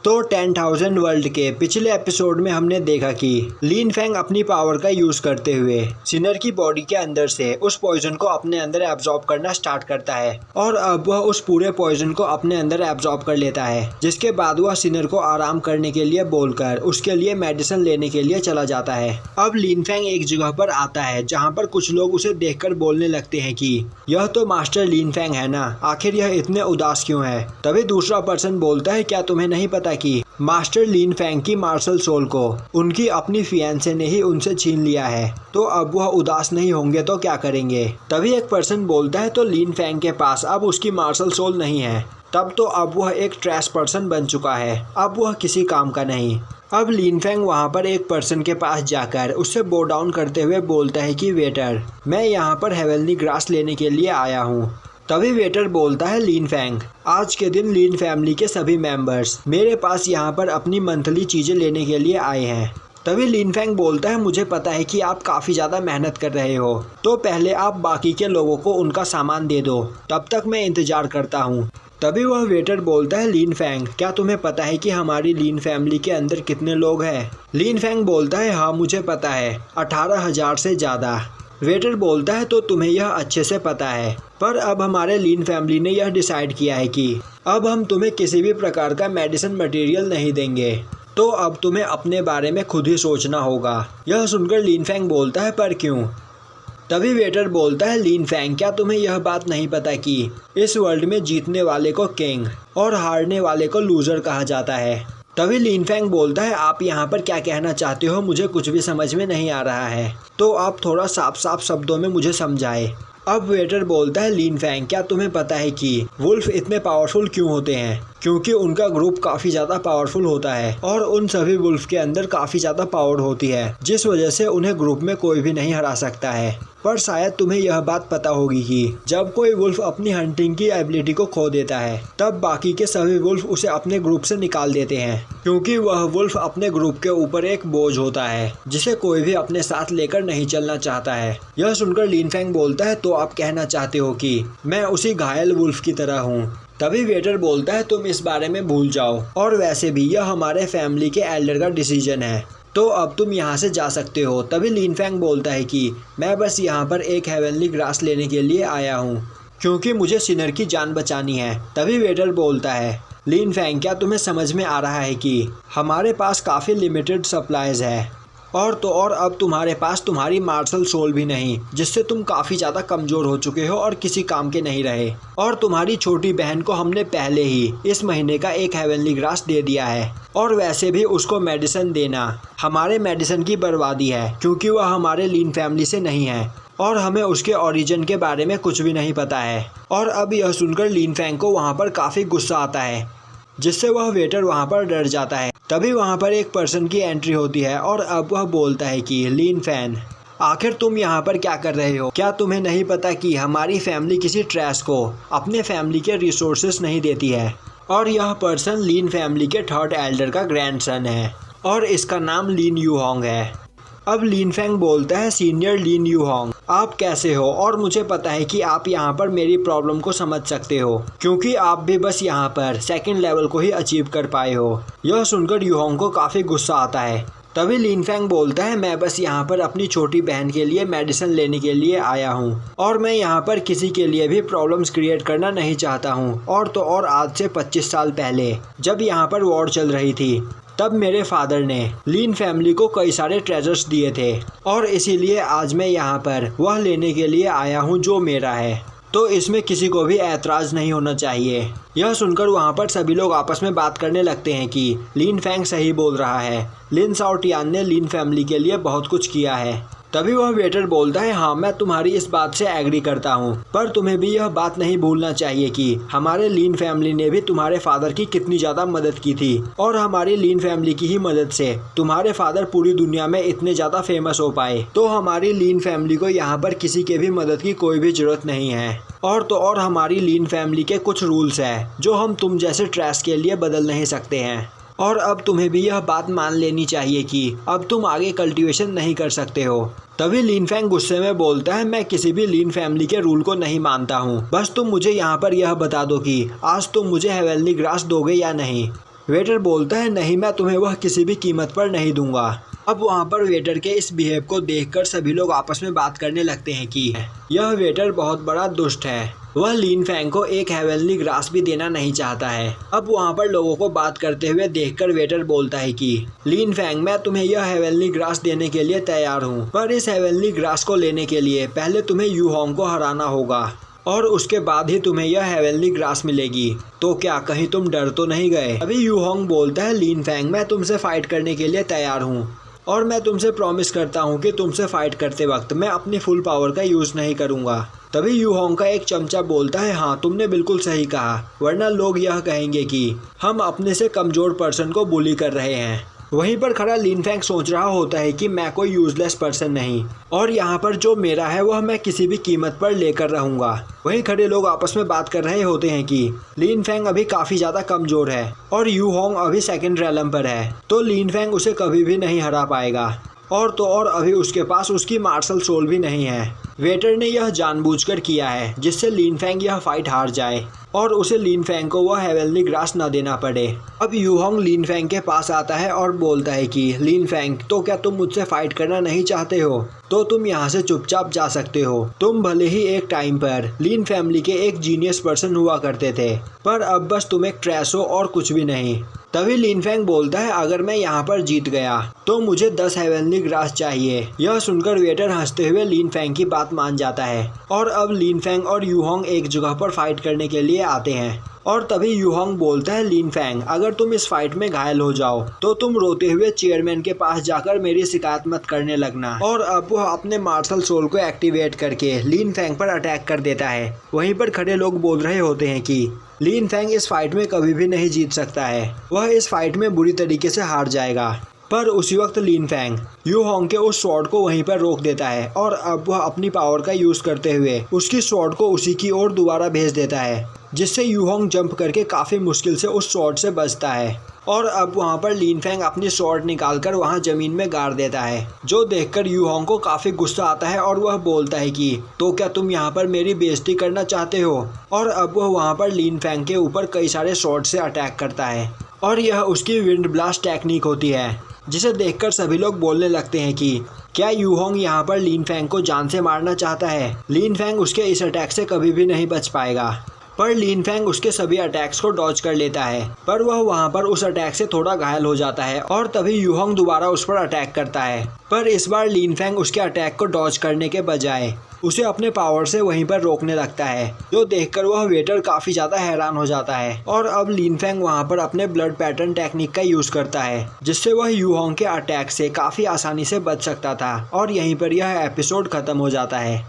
तो 10,000 वर्ल्ड के पिछले एपिसोड में हमने देखा कि लिन फैंग अपनी पावर का यूज करते हुए सिनर की बॉडी के अंदर से उस पॉइजन को अपने अंदर एब्जॉर्ब करना स्टार्ट करता है और अब वह उस पूरे पॉइजन को अपने अंदर एब्जॉर्ब कर लेता है, जिसके बाद वह सिनर को आराम करने के लिए बोलकर उसके लिए मेडिसिन लेने के लिए चला जाता है। अब लिन फैंग एक जगह पर आता है जहाँ पर कुछ लोग उसे देखकर बोलने लगते हैं कि यह तो मास्टर लिन फैंग है ना, आखिर यह इतने उदास क्यों है। तभी दूसरा पर्सन बोलता है, क्या तुम्हें नहीं पता कि मास्टर लिन फैंग की मार्शल सोल को उनकी अपनी फियांसे ने ही उनसे छीन लिया है, तो अब वह उदास नहीं होंगे तो क्या करेंगे। तभी एक पर्सन बोलता है, तो लिन फैंग के पास अब उसकी मार्शल सोल नहीं है, तब तो अब वह एक ट्रैश पर्सन बन चुका है, अब वह किसी काम का नहीं। अब लिन फैंग वहाँ पर एक पर्सन के पास जाकर उससे बो डाउन करते हुए बोलता है कि वेटर, मैं यहाँ पर हेवनली ग्रास लेने के लिए आया हूँ। तभी वेटर बोलता है, लिन फैंग, आज के दिन लिन फैमिली के सभी मेंबर्स मेरे पास यहाँ पर अपनी मंथली चीज़ें लेने के लिए आए हैं। तभी लिन फैंग बोलता है, मुझे पता है कि आप काफ़ी ज़्यादा मेहनत कर रहे हो, तो पहले आप बाकी के लोगों को उनका सामान दे दो, तब तक मैं इंतज़ार करता हूँ। तभी वह वेटर बोलता है, लिन फैंग, क्या तुम्हें पता है कि हमारी लिन फैमिली के अंदर कितने लोग हैं। लिन फैंग बोलता है, हाँ मुझे पता है, 18,000 से ज़्यादा। वेटर बोलता है, तो तुम्हें यह अच्छे से पता है, पर अब हमारे लिन फैमिली ने यह डिसाइड किया है कि अब हम तुम्हें किसी भी प्रकार का मेडिसिन मटेरियल नहीं देंगे, तो अब तुम्हें अपने बारे में खुद ही सोचना होगा। यह सुनकर लिन फैंग बोलता है, पर क्यों। तभी वेटर बोलता है, लिन फैंग, क्या तुम्हें यह बात नहीं पता कि इस वर्ल्ड में जीतने वाले को किंग और हारने वाले को लूजर कहा जाता है। तभी लिन फैंग बोलता है, आप यहाँ पर क्या कहना चाहते हो, मुझे कुछ भी समझ में नहीं आ रहा है, तो आप थोड़ा साफ साफ शब्दों में मुझे समझाए। अब वेटर बोलता है, लिन फैंग, क्या तुम्हें पता है कि वुल्फ इतने पावरफुल क्यों होते हैं, क्योंकि उनका ग्रुप काफ़ी ज़्यादा पावरफुल होता है और उन सभी वुल्फ के अंदर काफ़ी ज़्यादा पावर होती है, जिस वजह से उन्हें ग्रुप में कोई भी नहीं हरा सकता है। पर शायद तुम्हें यह बात पता होगी कि जब कोई वुल्फ अपनी हंटिंग की एबिलिटी को खो देता है, तब बाकी के सभी वुल्फ उसे अपने ग्रुप से निकाल देते हैं, क्योंकि वह वुल्फ अपने ग्रुप के ऊपर एक बोझ होता है जिसे कोई भी अपने साथ लेकर नहीं चलना चाहता है। यह सुनकर लिन फैंग बोलता है, तो आप कहना चाहते हो कि मैं उसी घायल वुल्फ की तरह हूँ। तभी वेटर बोलता है, तुम इस बारे में भूल जाओ, और वैसे भी यह हमारे फैमिली के एल्डर का डिसीजन है, तो अब तुम यहाँ से जा सकते हो। तभी लिन फैंग बोलता है कि मैं बस यहाँ पर एक हेवनली ग्रास लेने के लिए आया हूँ, क्योंकि मुझे सिनर की जान बचानी है। तभी वेटर बोलता है, लिन फैंग, क्या तुम्हें समझ में आ रहा है कि हमारे पास काफ़ी लिमिटेड सप्लाईज है, और तो और अब तुम्हारे पास तुम्हारी मार्शल सोल भी नहीं, जिससे तुम काफ़ी ज़्यादा कमज़ोर हो चुके हो और किसी काम के नहीं रहे, और तुम्हारी छोटी बहन को हमने पहले ही इस महीने का एक हेवनली ग्रास दे दिया है, और वैसे भी उसको मेडिसिन देना हमारे मेडिसिन की बर्बादी है, क्योंकि वह हमारे लिन फैमिली से नहीं है और हमें उसके ओरिजिन के बारे में कुछ भी नहीं पता है। और अब यह सुनकर लिन फैंग को वहाँ पर काफ़ी गुस्सा आता है, जिससे वह वेटर वहाँ पर डर जाता है। तभी वहाँ पर एक पर्सन की एंट्री होती है और अब वह बोलता है कि लिन फैंग, आखिर तुम यहाँ पर क्या कर रहे हो, क्या तुम्हें नहीं पता कि हमारी फैमिली किसी ट्रैश को अपने फैमिली के रिसोर्सेस नहीं देती है। और यह पर्सन लिन फैमिली के थर्ड एल्डर का ग्रैंडसन है और इसका नाम लिन यूहोंग है। अब लिन फैंग बोलता है, सीनियर लिन यूहोंग, आप कैसे हो, और मुझे पता है कि आप यहाँ पर मेरी प्रॉब्लम को समझ सकते हो, क्योंकि आप भी बस यहाँ पर सेकंड लेवल को ही अचीव कर पाए हो। यह सुनकर यूहोंग को काफ़ी गुस्सा आता है। तभी लिन फैंग बोलता है, मैं बस यहाँ पर अपनी छोटी बहन के लिए मेडिसिन लेने के लिए आया हूँ, और मैं यहाँ पर किसी के लिए भी प्रॉब्लम्स क्रिएट करना नहीं चाहता हूँ। और तो और आज से 25 साल पहले जब यहाँ पर वॉर चल रही थी, तब मेरे फादर ने लिन फैमिली को कई सारे ट्रेजर्स दिए थे, और इसीलिए आज मैं यहाँ पर वह लेने के लिए आया हूँ जो मेरा है, तो इसमें किसी को भी ऐतराज़ नहीं होना चाहिए। यह सुनकर वहाँ पर सभी लोग आपस में बात करने लगते हैं कि लिन फैंग सही बोल रहा है, लिन शाओटियान ने लिन फैमिली के लिए बहुत कुछ किया है। तभी वह वेटर बोलता है, हाँ मैं तुम्हारी इस बात से एग्री करता हूँ, पर तुम्हें भी यह बात नहीं भूलना चाहिए कि हमारे लिन फैमिली ने भी तुम्हारे फादर की कितनी ज़्यादा मदद की थी, और हमारी लिन फैमिली की ही मदद से तुम्हारे फादर पूरी दुनिया में इतने ज़्यादा फेमस हो पाए। तो हमारी लिन फैमिली को यहाँ पर किसी के भी मदद की कोई भी ज़रूरत नहीं है। और तो और हमारी लिन फैमिली के कुछ रूल्स हैं जो हम तुम जैसे ट्रैश के लिए बदल नहीं सकते हैं, और अब तुम्हें भी यह बात मान लेनी चाहिए कि अब तुम आगे कल्टीवेशन नहीं कर सकते हो। तभी लिन फैंग गुस्से में बोलता है, मैं किसी भी लिन फैमिली के रूल को नहीं मानता हूँ, बस तुम मुझे यहाँ पर यह बता दो कि आज तुम मुझे हेवनली ग्रास दोगे या नहीं। वेटर बोलता है नहीं, मैं तुम्हें वह किसी भी कीमत पर नहीं दूंगा। अब वहाँ पर वेटर के इस बिहेव को देखकर सभी लोग आपस में बात करने लगते हैं कि यह वेटर बहुत बड़ा दुष्ट है, वह लीन फैंग को एक हेवनली ग्रास भी देना नहीं चाहता है। अब वहाँ पर लोगों को बात करते हुए देखकर वेटर बोलता है कि लीन फैंग, मैं तुम्हें यह हेवनली ग्रास देने के लिए तैयार हूँ, पर इस हेवनली ग्रास को लेने के लिए पहले तुम्हें यू होंग को हराना होगा और उसके बाद ही तुम्हें यह हेवनली ग्रास मिलेगी। तो क्या कहीं तुम डर तो नहीं गए? अभी यू होंग बोलता है लीन फैंग, मैं तुमसे फाइट करने के लिए तैयार हूँ और मैं तुमसे प्रॉमिस करता हूँ कि तुमसे फाइट करते वक्त मैं अपनी फुल पावर का यूज़ नहीं करूँगा। तभी यू होंग का एक चमचा बोलता है हाँ, तुमने बिल्कुल सही कहा, वरना लोग यह कहेंगे कि हम अपने से कमज़ोर पर्सन को बुली कर रहे हैं। वहीं पर खड़ा लीन फैंग सोच रहा होता है कि मैं कोई यूजलेस पर्सन नहीं और यहाँ पर जो मेरा है वह मैं किसी भी कीमत पर लेकर रहूँगा। वहीं खड़े लोग आपस में बात कर रहे होते हैं कि लीन फैंग अभी काफ़ी ज़्यादा कमज़ोर है और यू होंग अभी सेकंड रैलम पर है, तो लीन फैंग उसे कभी भी नहीं हरा पाएगा। और तो और अभी उसके पास उसकी मार्शल सोल भी नहीं है। वेटर ने यह जानबूझकर किया है जिससे लीन फैंग यह फाइट हार जाए और उसे लीन फैंग को वह हेवनली ग्रास न देना पड़े। अब यू होंग लीन फैंग के पास आता है और बोलता है कि लीन फैंग, तो क्या तुम मुझसे फाइट करना नहीं चाहते हो? तो तुम यहाँ से चुपचाप जा सकते हो। तुम भले ही एक टाइम पर लीन फैमिली के एक जीनियस पर्सन हुआ करते थे, पर अब बस तुम एक ट्रैश हो और कुछ भी नहीं। तभी लीन फैंग बोलता है अगर मैं यहाँ पर जीत गया तो मुझे 10 हेवनली ग्रास चाहिए। यह सुनकर वेटर हंसते हुए लीन फैंग की बात मान जाता है और अब लीन फैंग और यू होंग एक जगह पर फाइट करने के लिए आते हैं। और तभी यू होंग बोलता है लीन फैंग, अगर तुम इस फाइट में घायल हो जाओ तो तुम रोते हुए चेयरमैन के पास जाकर मेरी शिकायत मत करने लगना। और अब वह अपने मार्शल सोल को एक्टिवेट करके लीन फैंग पर अटैक कर देता है। वहीं पर खड़े लोग बोल रहे होते हैं कि लीन फैंग इस फाइट में कभी भी नहीं जीत सकता है, वह इस फाइट में बुरी तरीके से हार जाएगा। पर उसी वक्त लीन फैंग यू होंग के उस स्वॉर्ड को वहीं पर रोक देता है और अब वह अपनी पावर का यूज करते हुए उसकी स्वॉर्ड को उसी की ओर दोबारा भेज देता है, जिससे यू होंग जंप करके काफ़ी मुश्किल से उस स्वॉर्ड से बचता है। और अब वहाँ पर लीन फैंग अपनी स्वॉर्ड निकालकर वहाँ ज़मीन में गाड़ देता है, जो देखकर यू होंग को काफ़ी गुस्सा आता है और वह बोलता है कि तो क्या तुम यहाँ पर मेरी बेइज्जती करना चाहते हो? और अब वह वहाँ पर लीन फैंग के ऊपर कई सारे स्वॉर्ड से अटैक करता है और यह उसकी विंड ब्लास्ट टेक्निक होती है, जिसे देखकर सभी लोग बोलने लगते हैं कि क्या यू होंग यहाँ पर लीन फैंग को जान से मारना चाहता है? लीन फैंग उसके इस अटैक से कभी भी नहीं बच पाएगा। पर लीन फैंग उसके सभी अटैक्स को डॉज कर लेता है, पर वह वहाँ पर उस अटैक से थोड़ा घायल हो जाता है और तभी यू होंग दोबारा उस पर अटैक करता है। पर इस बार लीन फैंग उसके अटैक को डॉज करने के बजाय उसे अपने पावर से वहीं पर रोकने लगता है, जो देखकर वह वेटर काफ़ी ज़्यादा हैरान हो जाता है। और अब लीन फैंग वहाँ पर अपने ब्लड पैटर्न टेक्निक का यूज़ करता है, जिससे वह यू होंग के अटैक से काफ़ी आसानी से बच सकता था। और यहीं पर यह एपिसोड ख़त्म हो जाता है।